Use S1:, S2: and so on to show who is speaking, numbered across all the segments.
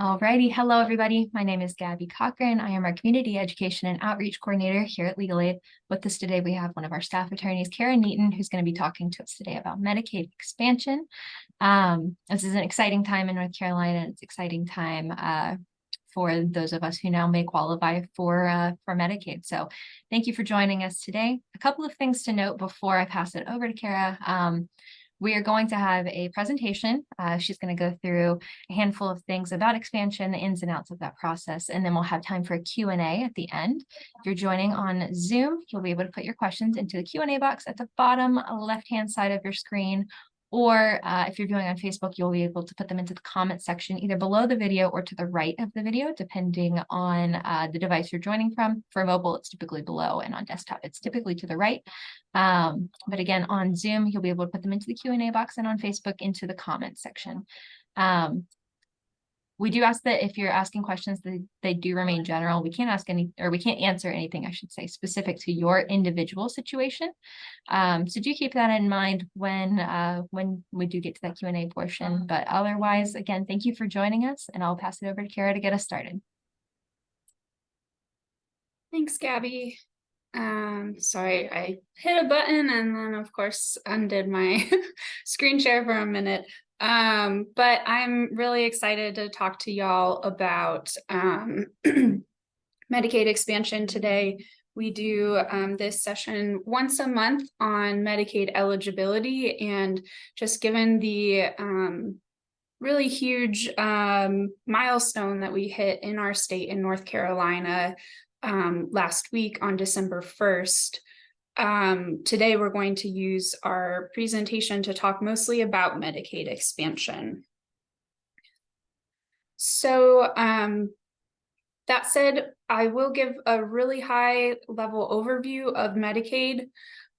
S1: Alrighty, hello everybody. My name is Gabby Cochran. I am our Community Education and Outreach Coordinator here at Legal Aid. With us today, we have one of our staff attorneys, Karen Neaton, who's going to be talking to us today about Medicaid expansion. This is an exciting time in North Carolina. It's an exciting time for those of us who now may qualify for Medicaid. So thank you for joining us today. A couple of things to note before I pass it over to Kara. We are going to have a presentation. She's going to go through a handful of things about expansion, the ins and outs of that process, and then we'll have time for a Q&A at the end. If you're joining on Zoom, you'll be able to put your questions into the Q&A box at the bottom left-hand side of your screen. Or if you're viewing on Facebook, you'll be able to put them into the comment section, either below the video or to the right of the video, depending on the device you're joining from. For mobile, it's typically below, and on desktop, it's typically to the right. But again, on Zoom, you'll be able to put them into the Q&A box, and on Facebook into the comment section. We do ask that if you're asking questions, they do remain general. We can't answer anything, I should say, specific to your individual situation. So do keep that in mind when we do get to that Q&A portion. But otherwise, again, thank you for joining us, and I'll pass it over to Kara to get us started.
S2: Thanks, Gabby. Sorry, I hit a button and then of course undid my screen share for a minute. But I'm really excited to talk to y'all about Medicaid expansion today. We do this session once a month on Medicaid eligibility, and just given the really huge milestone that we hit in our state in North Carolina last week on December 1st. Today, we're going to use our presentation to talk mostly about Medicaid expansion. So that said, I will give a really high level overview of Medicaid,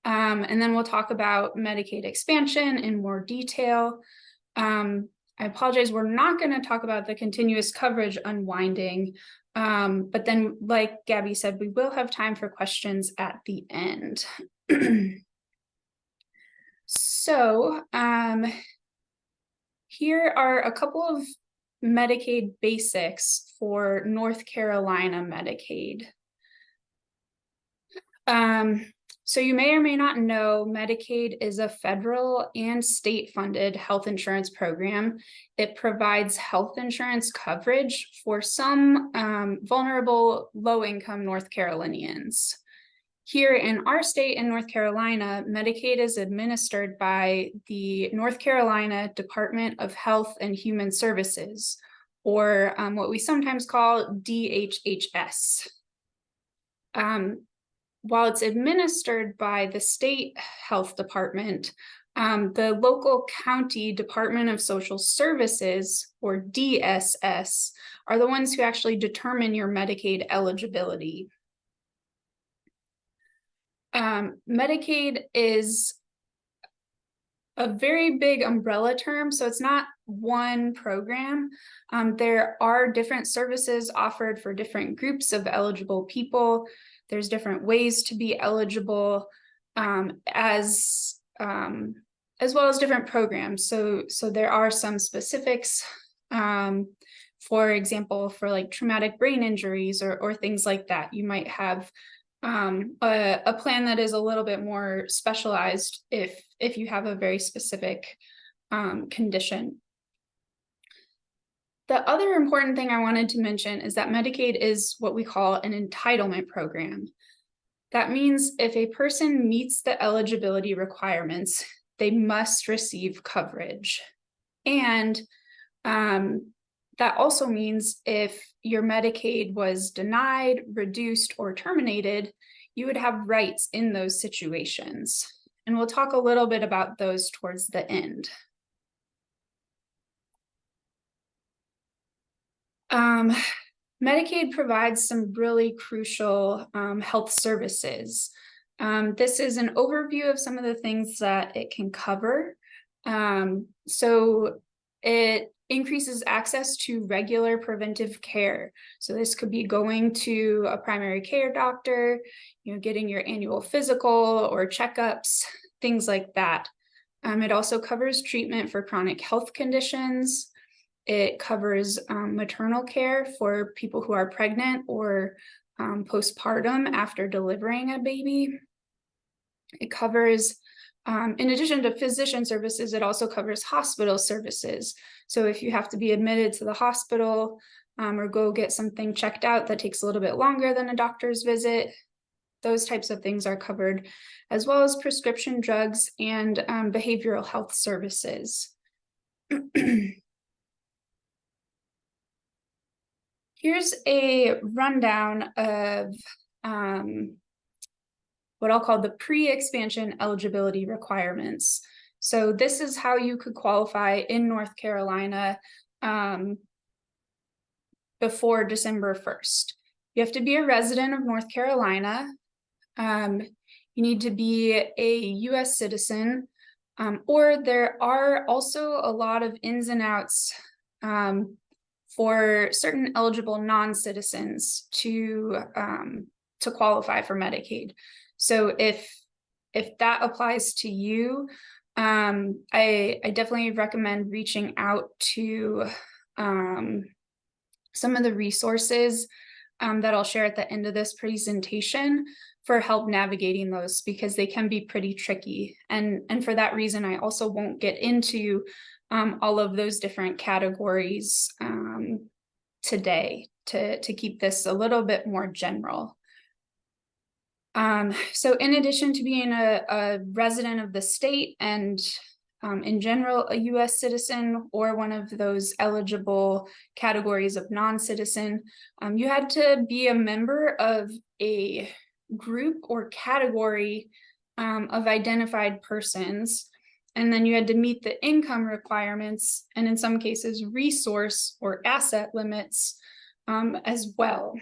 S2: and then we'll talk about Medicaid expansion in more detail. I apologize, we're not going to talk about the continuous coverage unwinding. But then, like Gabby said, we will have time for questions at the end. So here are a couple of Medicaid basics for North Carolina Medicaid. So you may or may not know Medicaid is a federal and state-funded health insurance program. It provides health insurance coverage for some vulnerable low-income North Carolinians. Here in our state in North Carolina, Medicaid is administered by the North Carolina Department of Health and Human Services, or what we sometimes call DHHS. While it's administered by the state health department, the local county Department of Social Services, or DSS, are the ones who actually determine your Medicaid eligibility. Medicaid is a very big umbrella term, so it's not one program. There are different services offered for different groups of eligible people. There's different ways to be eligible, as well as different programs. So there are some specifics, for example, for like traumatic brain injuries or things like that. You might have a plan that is a little bit more specialized if you have a very specific condition. The other important thing I wanted to mention is that Medicaid is what we call an entitlement program. That means if a person meets the eligibility requirements, they must receive coverage. And that also means if your Medicaid was denied, reduced, or terminated, you would have rights in those situations. And we'll talk a little bit about those towards the end. Medicaid provides some really crucial health services. This is an overview of some of the things that it can cover. So it increases access to regular preventive care. So this could be going to a primary care doctor, getting your annual physical or checkups, things like that. It also covers treatment for chronic health conditions. It covers maternal care for people who are pregnant or postpartum after delivering a baby. It covers, in addition to physician services, it also covers hospital services. So if you have to be admitted to the hospital or go get something checked out that takes a little bit longer than a doctor's visit, those types of things are covered, as well as prescription drugs and behavioral health services. Here's a rundown of what I'll call the pre-expansion eligibility requirements. So this is how you could qualify in North Carolina before December 1st. You have to be a resident of North Carolina. You need to be a US citizen, or there are also a lot of ins and outs for certain eligible non-citizens to qualify for Medicaid. So if that applies to you, I definitely recommend reaching out to some of the resources that I'll share at the end of this presentation for help navigating those, because they can be pretty tricky. And for that reason, I also won't get into all of those different categories today to keep this a little bit more general. So in addition to being a resident of the state and in general, a US citizen or one of those eligible categories of non-citizen, you had to be a member of a group or category of identified persons. And then you had to meet the income requirements, and in some cases, resource or asset limits as well.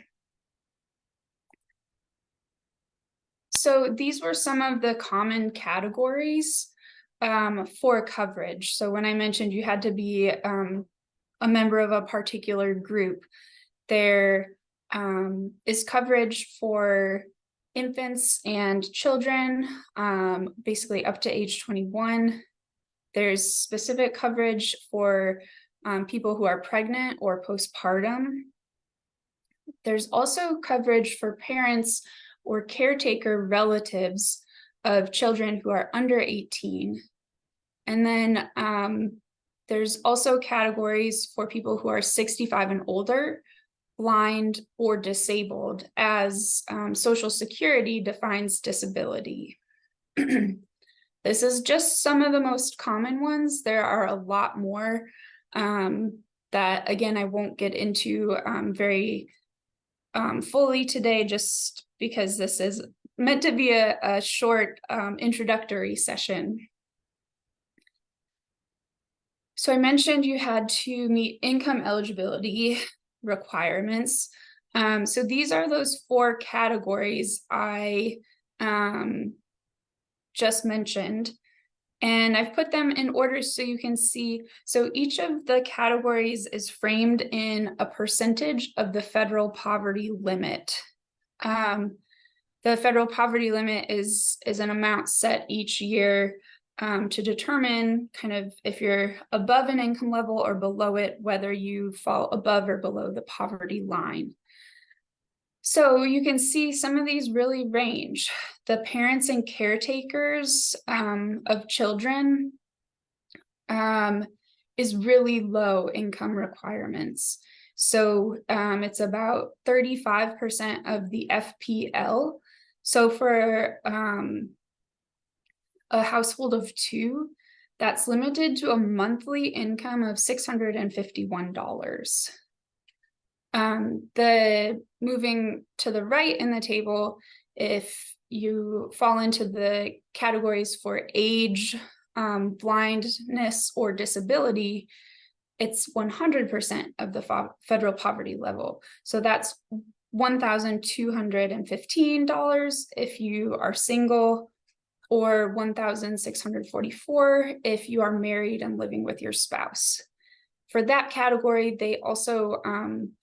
S2: So these were some of the common categories for coverage. So when I mentioned you had to be a member of a particular group, there is coverage for infants and children, basically up to age 21. There's specific coverage for people who are pregnant or postpartum. There's also coverage for parents or caretaker relatives of children who are under 18. And then there's also categories for people who are 65 and older, blind, or disabled, as Social Security defines disability. This is just some of the most common ones. There are a lot more that, again, I won't get into very fully today, just because this is meant to be a short introductory session. So I mentioned you had to meet income eligibility requirements. So these are those 4 categories I just mentioned, and I've put them in order so you can see. So each of the categories is framed in a percentage of the federal poverty limit. The federal poverty limit is an amount set each year to determine kind of if you're above an income level or below it, whether you fall above or below the poverty line. So you can see some of these really range. The parents and caretakers of children is really low income requirements. So it's about 35% of the FPL. So for a household of 2, that's limited to a monthly income of $651. The moving to the right in the table, if you fall into the categories for age, blindness, or disability, it's 100% of the federal poverty level. So that's $1,215 if you are single, or $1,644 if you are married and living with your spouse. For that category, they also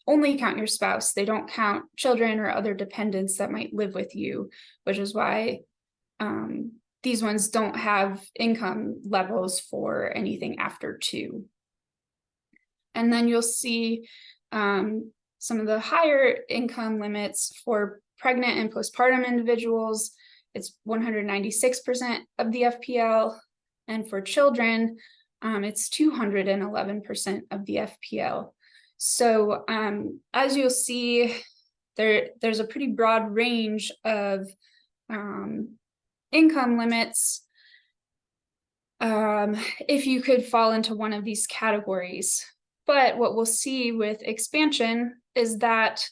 S2: only count your spouse. They don't count children or other dependents that might live with you, which is why these ones don't have income levels for anything after 2. And then you'll see some of the higher income limits for pregnant and postpartum individuals. It's 196% of the FPL. And for children, it's 211% of the FPL. So as you'll see, there's a pretty broad range of income limits if you could fall into one of these categories. But what we'll see with expansion is that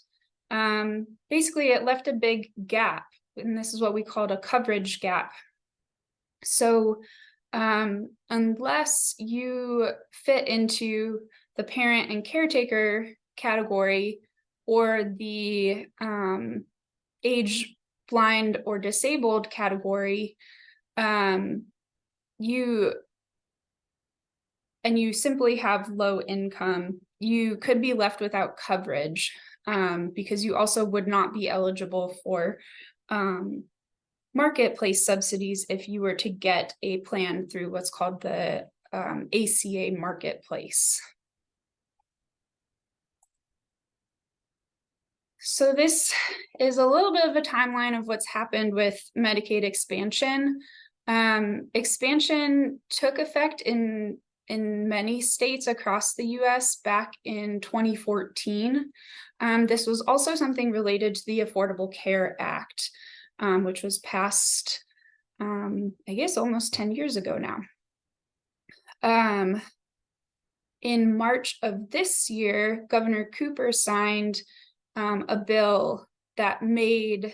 S2: basically it left a big gap, and this is what we called a coverage gap. So unless you fit into the parent and caretaker category or the age blind or disabled category, you simply have low income, you could be left without coverage because you also would not be eligible for marketplace subsidies if you were to get a plan through what's called the ACA marketplace. So this is a little bit of a timeline of what's happened with Medicaid expansion. Expansion took effect in many states across the US back in 2014. This was also something related to the Affordable Care Act, which was passed, I guess, almost 10 years ago now. In March of this year, Governor Cooper signed a bill that made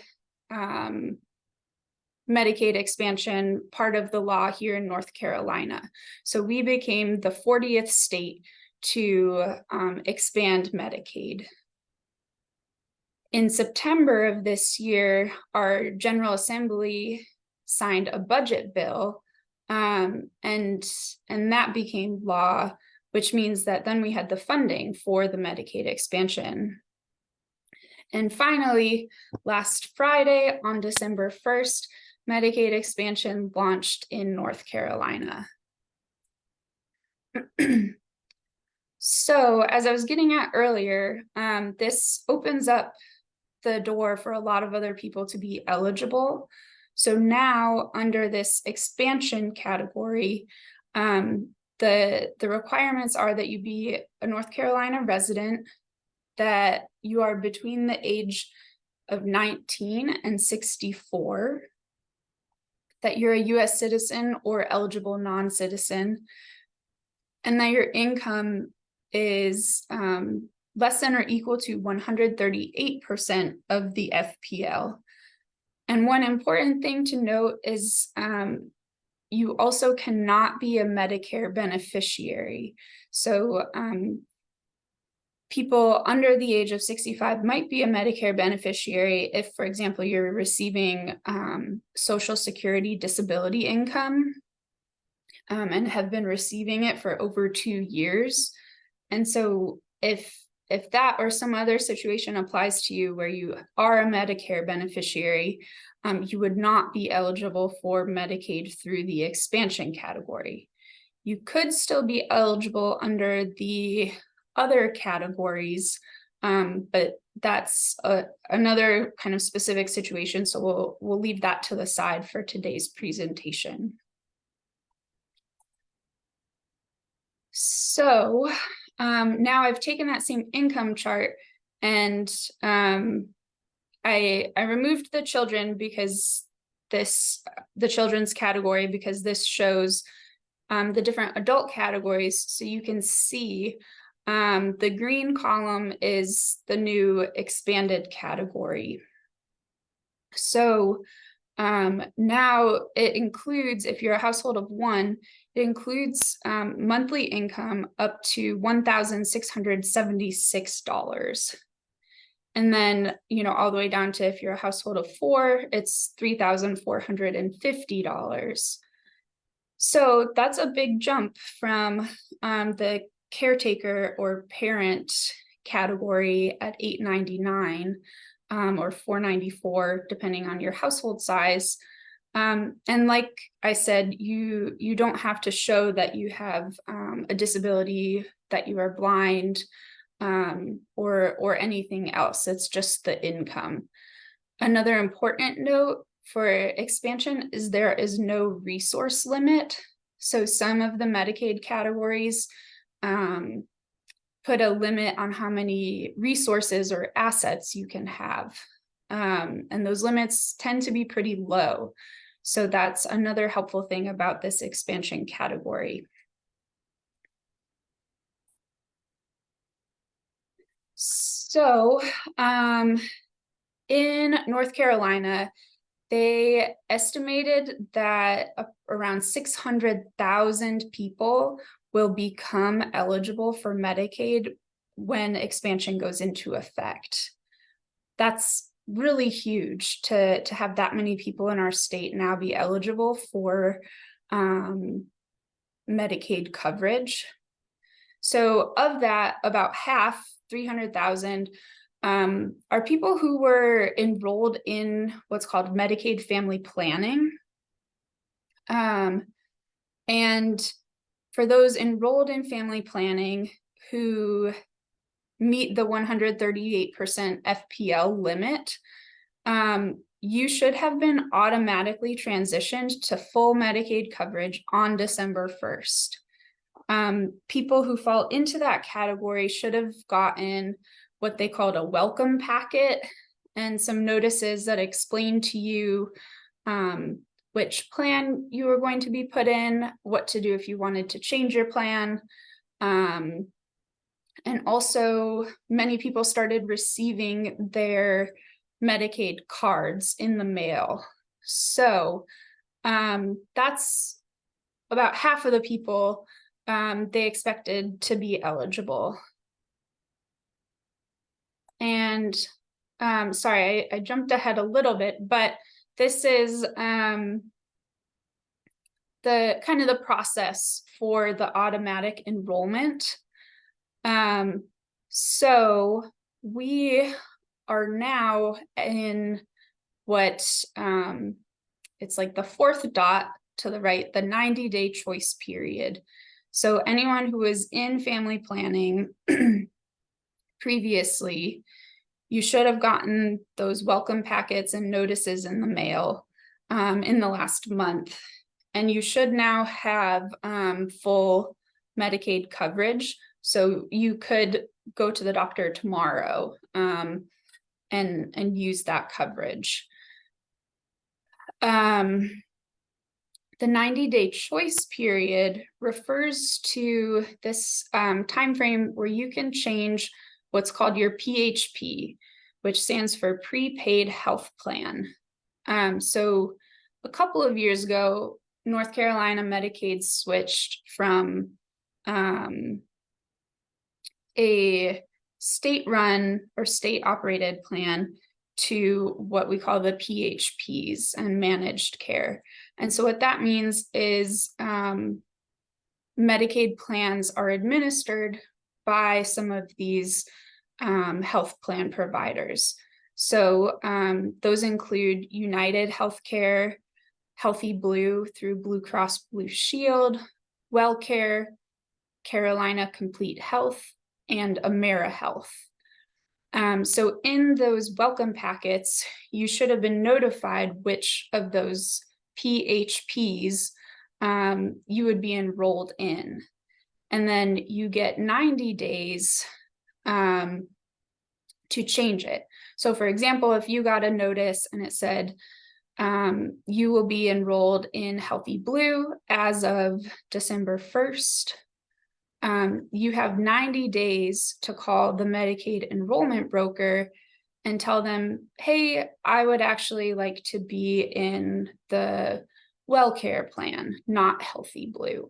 S2: Medicaid expansion part of the law here in North Carolina. So we became the 40th state to expand Medicaid. In September of this year, our General Assembly signed a budget bill, and that became law, which means that then we had the funding for the Medicaid expansion. And finally, last Friday on December 1st, Medicaid expansion launched in North Carolina. So as I was getting at earlier, this opens up the door for a lot of other people to be eligible. So now under this expansion category, the requirements are that you be a North Carolina resident, that you are between the age of 19 and 64, that you're a US citizen or eligible non-citizen, and that your income is less than or equal to 138% of the FPL. And one important thing to note is you also cannot be a Medicare beneficiary. So people under the age of 65 might be a Medicare beneficiary if, for example, you're receiving Social Security disability income and have been receiving it for over 2 years. And so if that or some other situation applies to you where you are a Medicare beneficiary, you would not be eligible for Medicaid through the expansion category. You could still be eligible under the other categories, but that's another kind of specific situation. So we'll leave that to the side for today's presentation. So now I've taken that same income chart and I removed the children because the children's category, because this shows the different adult categories. So you can see the green column is the new expanded category. So now it includes, if you're a household of one, it includes monthly income up to $1,676. And then, all the way down to if you're a household of four, it's $3,450. So that's a big jump from the caretaker or parent category at $899 or $494, depending on your household size. And like I said, you don't have to show that you have a disability that you are blind, or anything else. It's just the income. Another important note for expansion is there is no resource limit. So some of the Medicaid categories put a limit on how many resources or assets you can have. And those limits tend to be pretty low. So that's another helpful thing about this expansion category. So in North Carolina, they estimated that around 600,000 people will become eligible for Medicaid when expansion goes into effect. That's really huge to have that many people in our state now be eligible for Medicaid coverage. So of that, about half, 300,000, are people who were enrolled in what's called Medicaid family planning. And for those enrolled in family planning who meet the 138% FPL limit, you should have been automatically transitioned to full Medicaid coverage on December 1st. People who fall into that category should have gotten what they called a welcome packet and some notices that explain to you which plan you were going to be put in, what to do if you wanted to change your plan. And also many people started receiving their Medicaid cards in the mail. So that's about half of the people they expected to be eligible. And sorry, I jumped ahead a little bit, but this is the kind of the process for the automatic enrollment. So we are now in what it's like the fourth dot to the right, the 90-day choice period. So anyone who was in family planning previously, you should have gotten those welcome packets and notices in the mail in the last month. And you should now have full Medicaid coverage. So you could go to the doctor tomorrow and use that coverage. The 90-day choice period refers to this time frame where you can change what's called your PHP, which stands for prepaid health plan. So a couple of years ago, North Carolina Medicaid switched from a state-run or state-operated plan to what we call the PHPs and managed care. And so what that means is Medicaid plans are administered by some of these health plan providers. So those include United Healthcare, Healthy Blue through Blue Cross Blue Shield, WellCare, Carolina Complete Health, and AmeriHealth. So in those welcome packets, you should have been notified which of those PHPs you would be enrolled in. And then you get 90 days to change it. So for example, if you got a notice and it said, you will be enrolled in Healthy Blue as of December 1st, you have 90 days to call the Medicaid enrollment broker and tell them, hey, I would actually like to be in the WellCare plan, not Healthy Blue.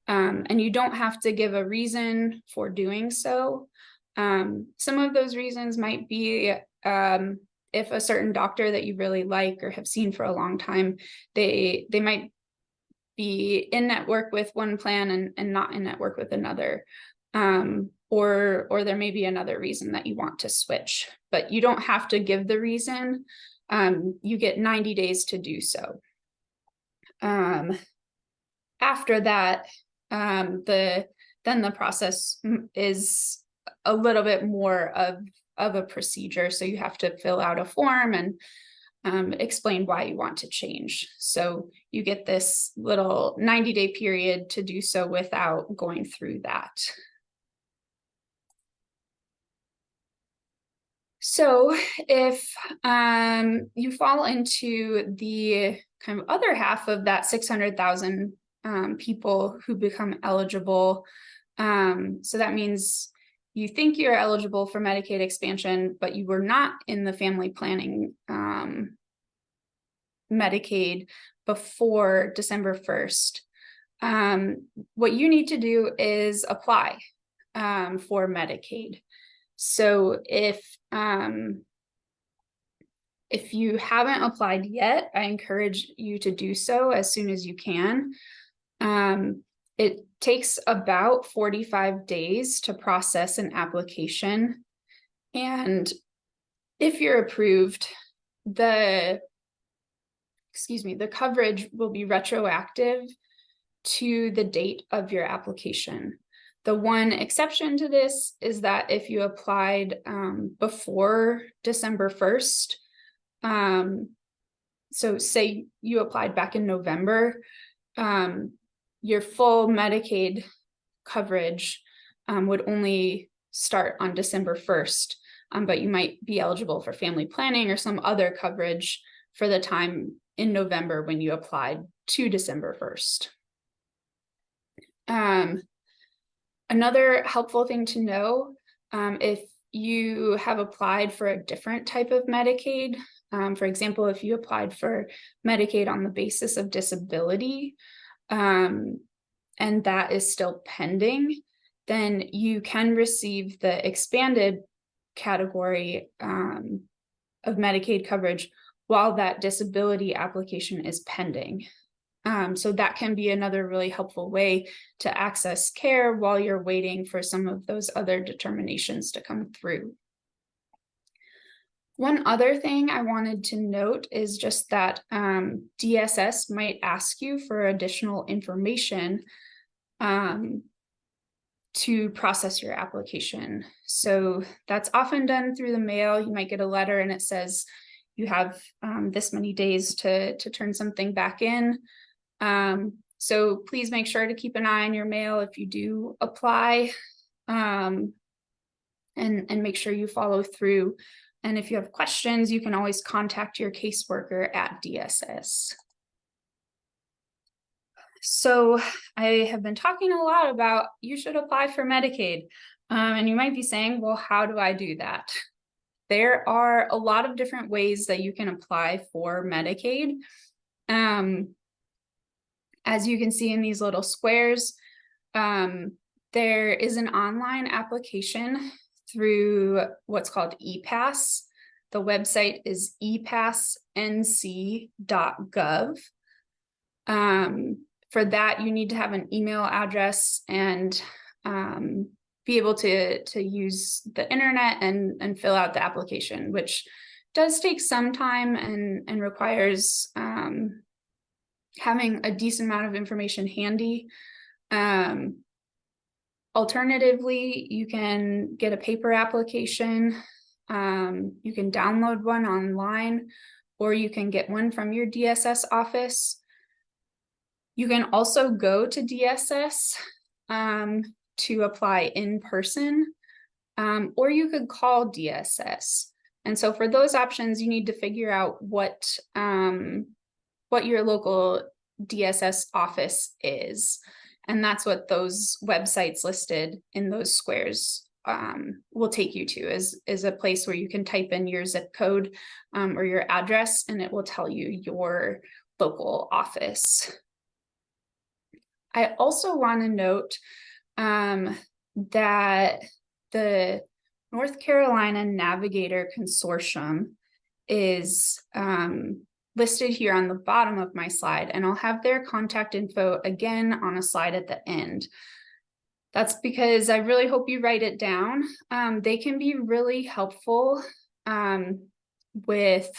S2: And you don't have to give a reason for doing so. Some of those reasons might be if a certain doctor that you really like or have seen for a long time, they might be in network with one plan and not in network with another. Or there may be another reason that you want to switch, but you don't have to give the reason. You get 90 days to do so. After that, the then the process is a little bit more of a procedure. So you have to fill out a form and explain why you want to change. So you get this little 90-day period to do so without going through that. So if you fall into the kind of other half of that 600,000 people who become eligible, so that means you think you're eligible for Medicaid expansion, but you were not in the family planning Medicaid before December 1st. What you need to do is apply for Medicaid. So if you haven't applied yet, I encourage you to do so as soon as you can. It takes about 45 days to process an application. And if you're approved, the coverage will be retroactive to the date of your application. The one exception to this is that if you applied before December 1st, so say you applied back in November, your full Medicaid coverage would only start on December 1st, but you might be eligible for family planning or some other coverage for the time in November when you applied to December 1st. Another helpful thing to know, if you have applied for a different type of Medicaid, for example, if you applied for Medicaid on the basis of disability, and that is still pending, then you can receive the expanded category of Medicaid coverage while that disability application is pending. So that can be another really helpful way to access care while you're waiting for some of those other determinations to come through. One other thing I wanted to note is just that DSS might ask you for additional information to process your application. So that's often done through the mail. You might get a letter and it says you have this many days to turn something back in. So please make sure to keep an eye on your mail if you do apply, and make sure you follow through. And if you have questions, you can always contact your caseworker at DSS. So I have been talking a lot about you should apply for Medicaid. And you might be saying, well, how do I do that? There are a lot of different ways that you can apply for Medicaid. As you can see in these little squares, there is an online application through what's called ePass. The website is epassnc.gov. For that, you need to have an email address and be able to use the internet and fill out the application, which does take some time and requires having a decent amount of information handy. Alternatively, you can get a paper application. You can download one online, or you can get one from your DSS office. You can also go to DSS to apply in person, or you could call DSS. And so for those options, you need to figure out what your local DSS office is. And that's what those websites listed in those squares will take you to, is a place where you can type in your zip code or your address, and it will tell you your local office. I also want to note that the North Carolina Navigator Consortium is listed here on the bottom of my slide, and I'll have their contact info again on a slide at the end. That's because I really hope you write it down. They can be really helpful with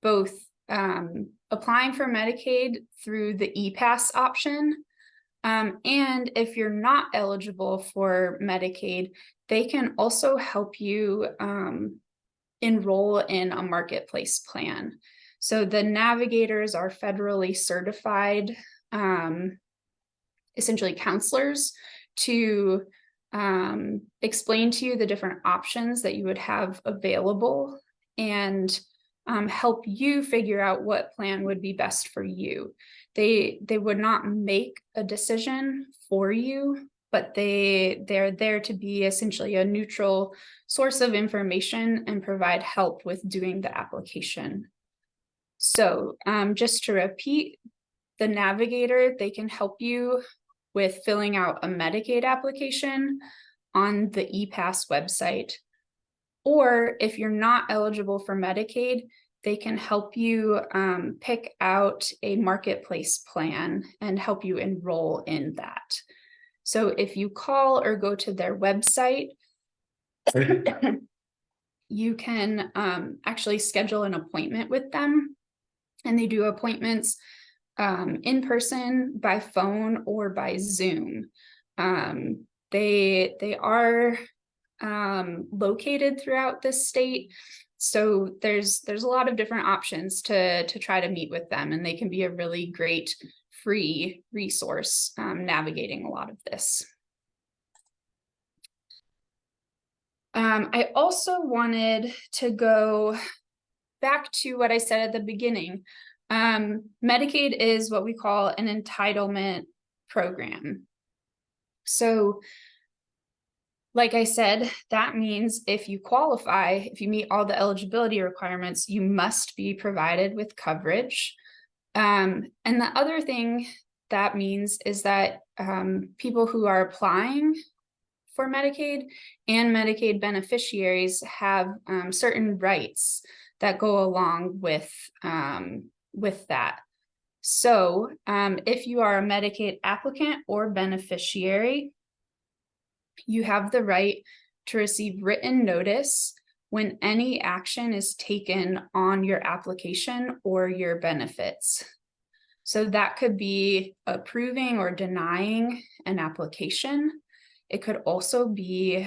S2: both applying for Medicaid through the ePass option, And if you're not eligible for Medicaid, they can also help you enroll in a marketplace plan. So the navigators are federally certified, essentially counselors, to explain to you the different options that you would have available and help you figure out what plan would be best for you. They would not make a decision for you, but they're there to be essentially a neutral source of information and provide help with doing the application. So just to repeat, the navigator, they can help you with filling out a Medicaid application on the ePass website. Or if you're not eligible for Medicaid, they can help you pick out a marketplace plan and help you enroll in that. So if you call or go to their website, you can actually schedule an appointment with them, and they do appointments in person, by phone, or by Zoom. They are located throughout the state, so there's a lot of different options to try to meet with them, and they can be a really great free resource navigating a lot of this. I also wanted to go back to what I said at the beginning. Medicaid is what we call an entitlement program. So, like I said, that means if you qualify, if you meet all the eligibility requirements, you must be provided with coverage. And the other thing that means is that people who are applying for Medicaid and Medicaid beneficiaries have certain rights that go along with that. So if you are a Medicaid applicant or beneficiary, you have the right to receive written notice when any action is taken on your application or your benefits. So that could be approving or denying an application. It could also be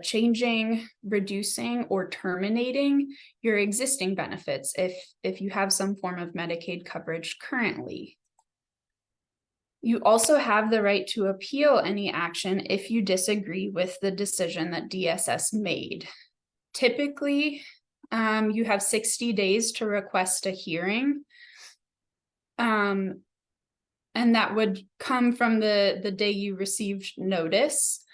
S2: changing, reducing, or terminating your existing benefits if you have some form of Medicaid coverage currently. You also have the right to appeal any action if you disagree with the decision that DSS made. Typically, you have 60 days to request a hearing. And that would come from the day you received notice,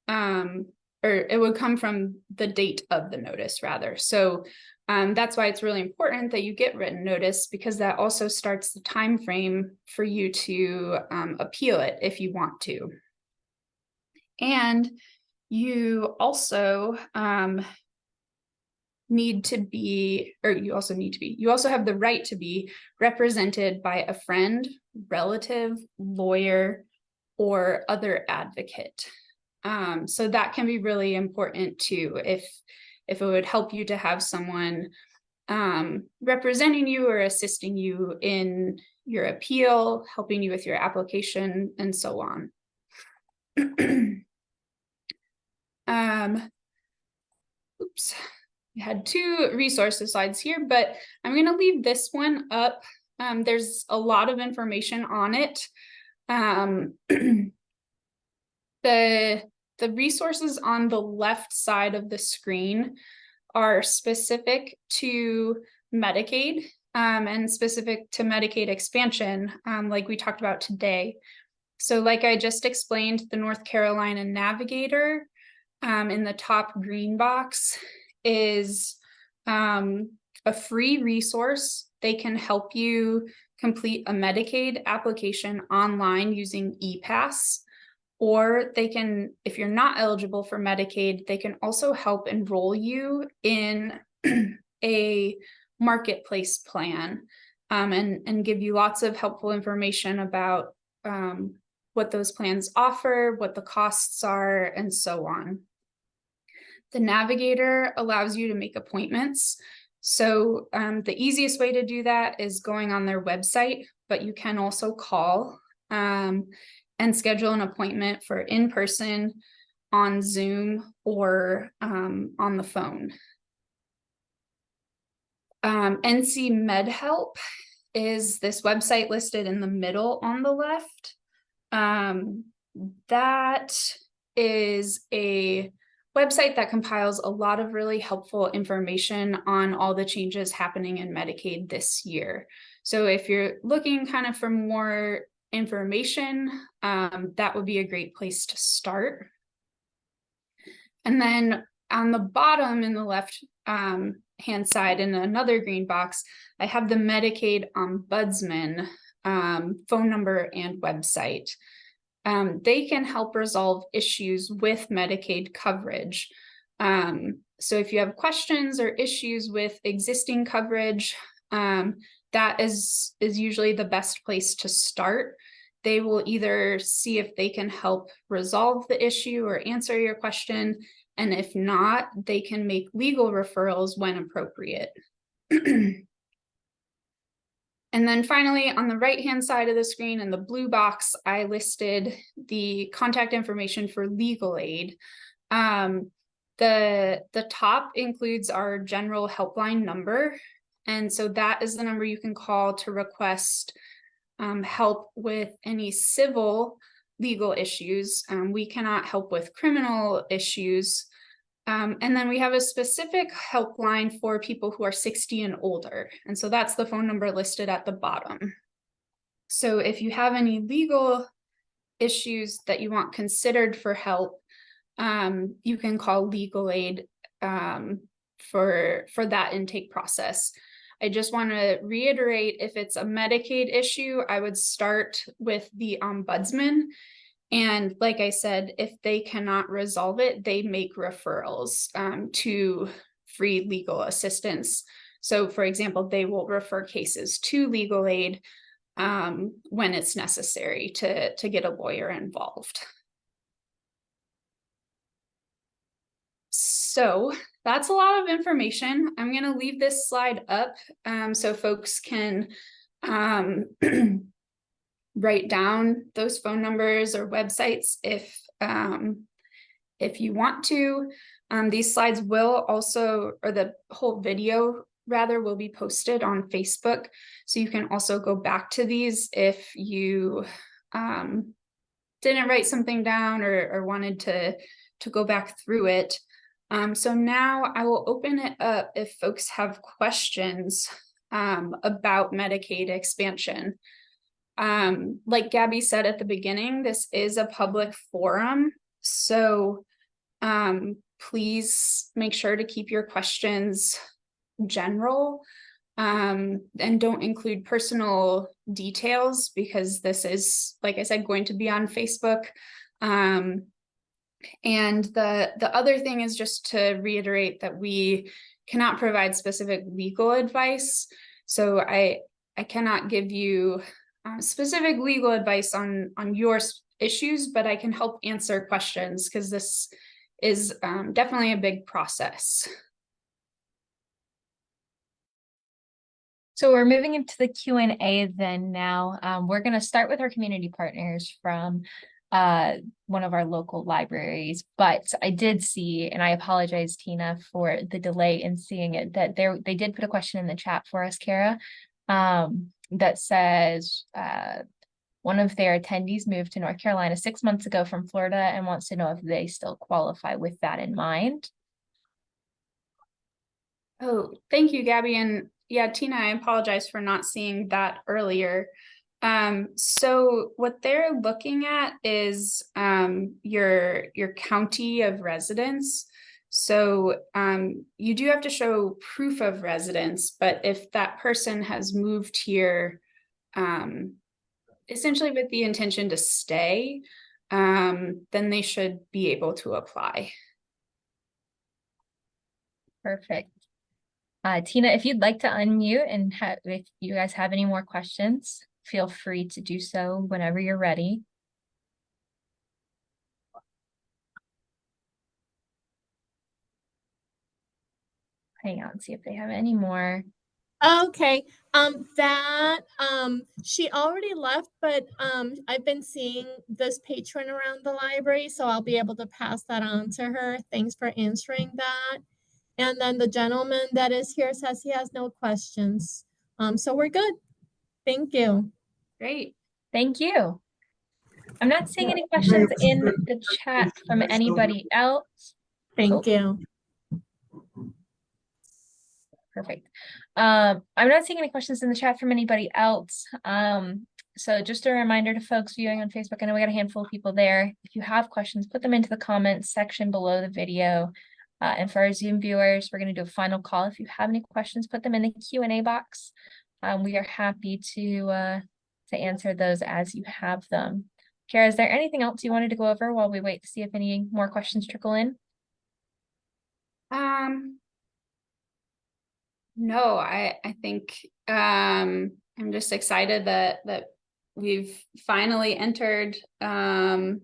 S2: or it would come from the date of the notice, rather. So that's why it's really important that you get written notice, because that also starts the time frame for you to appeal it if you want to. And you also you also have the right to be represented by a friend, relative, lawyer, or other advocate. So that can be really important too, if it would help you to have someone representing you or assisting you in your appeal, helping you with your application, and so on. Oops. I had two resources slides here, but I'm going to leave this one up. There's a lot of information on it. The resources on the left side of the screen are specific to Medicaid and specific to Medicaid expansion, like we talked about today. So like I just explained, the North Carolina Navigator in the top green box is a free resource. They can help you complete a Medicaid application online using ePass, or they can, if you're not eligible for Medicaid, they can also help enroll you in a marketplace plan and give you lots of helpful information about what those plans offer, what the costs are, and so on. The Navigator allows you to make appointments. So the easiest way to do that is going on their website, but you can also call and schedule an appointment for in-person, on Zoom, or on the phone. NC MedHelp is this website listed in the middle on the left. That is a website that compiles a lot of really helpful information on all the changes happening in Medicaid this year. So if you're looking kind of for more information, that would be a great place to start. And then on the bottom in the left hand side in another green box, I have the Medicaid Ombudsman phone number and website. They can help resolve issues with Medicaid coverage. So if you have questions or issues with existing coverage, that is usually the best place to start. They will either see if they can help resolve the issue or answer your question. And if not, they can make legal referrals when appropriate. And then finally, on the right-hand side of the screen in the blue box, I listed the contact information for legal aid. The top includes our general helpline number. And so that is the number you can call to request help with any civil legal issues. We cannot help with criminal issues. And then we have a specific helpline for people who are 60 and older. And so that's the phone number listed at the bottom. So if you have any legal issues that you want considered for help, you can call legal aid for that intake process. I just want to reiterate, if it's a Medicaid issue, I would start with the ombudsman. And like I said, if they cannot resolve it, they make referrals to free legal assistance. So for example, they will refer cases to legal aid when it's necessary to get a lawyer involved. So that's a lot of information. I'm going to leave this slide up so folks can write down those phone numbers or websites if you want to. These slides will also, or the whole video rather, will be posted on Facebook. So you can also go back to these if you didn't write something down or wanted to go back through it. So now I will open it up if folks have questions about Medicaid expansion. Like Gabby said at the beginning, this is a public forum. So please make sure to keep your questions general and don't include personal details, because this is, like I said, going to be on Facebook. And the other thing is just to reiterate that we cannot provide specific legal advice. So I cannot give you specific legal advice on your issues, but I can help answer questions because this is definitely a big process.
S1: So we're moving into the Q&A then now. We're going to start with our community partners from one of our local libraries, but I did see, and I apologize, Tina, for the delay in seeing it, that they did put a question in the chat for us, Kara, that says one of their attendees moved to North Carolina 6 months ago from Florida and wants to know if they still qualify with that in mind.
S2: Oh, thank you, Gabby. And yeah, Tina, I apologize for not seeing that earlier. So what they're looking at is your county of residence. So you do have to show proof of residence, but if that person has moved here essentially with the intention to stay, then they should be able to apply.
S1: Perfect. Tina, if you'd like to unmute and if you guys have any more questions, feel free to do so whenever you're ready. Hang on, see if they have any more.
S3: Okay, she already left, but I've been seeing this patron around the library, so I'll be able to pass that on to her. Thanks for answering that. And then the gentleman that is here says he has no questions. So we're good. Thank you.
S2: Great.
S1: Thank you. I'm not seeing any questions in the chat from anybody else.
S3: Thank you.
S1: Perfect. I'm not seeing any questions in the chat from anybody else. So just a reminder to folks viewing on Facebook, I know we got a handful of people there. If you have questions, put them into the comments section below the video. And for our Zoom viewers, we're going to do a final call. If you have any questions, put them in the Q&A box. We are happy to answer those as you have them. Kara, is there anything else you wanted to go over while we wait to see if any more questions trickle in?
S2: No, I think I'm just excited that we've finally entered the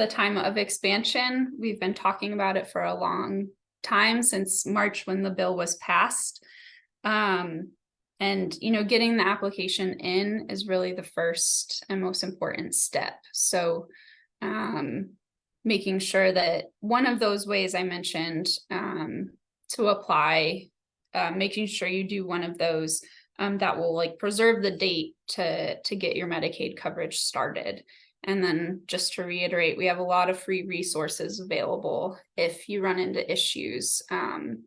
S2: time of expansion. We've been talking about it for a long time, since March when the bill was passed. And getting the application in is really the first and most important step. So making sure that one of those ways I mentioned to apply, making sure you do one of those that will preserve the date to get your Medicaid coverage started. And then just to reiterate, we have a lot of free resources available if you run into issues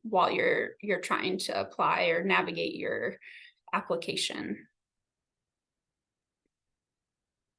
S2: while you're trying to apply or navigate your application.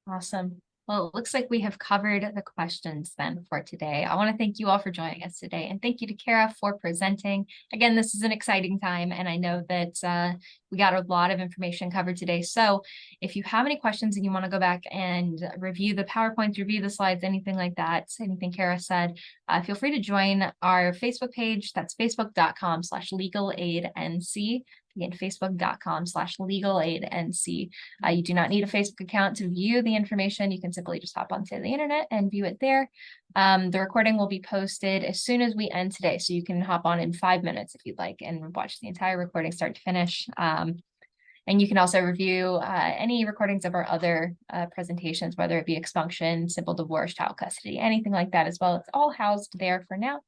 S1: Awesome. Well, it looks like we have covered the questions then for today. I want to thank you all for joining us today, and thank you to Kara for presenting. Again, this is an exciting time, and I know that we got a lot of information covered today. So if you have any questions and you want to go back and review the PowerPoints, review the slides, anything like that, anything Kara said, feel free to join our Facebook page. That's facebook.com/legalaidnc. Again, facebook.com/legalaidnc. You do not need a Facebook account to view the information. You can simply just hop onto the internet and view it there. The recording will be posted as soon as we end today, so you can hop on in 5 minutes if you'd like and watch the entire recording start to finish. And you can also review any recordings of our other presentations, whether it be expunction, simple divorce, child custody, anything like that as well. It's all housed there for now.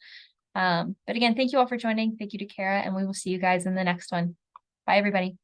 S1: But again, thank you all for joining. Thank you to Kara, and we will see you guys in the next one. Bye, everybody.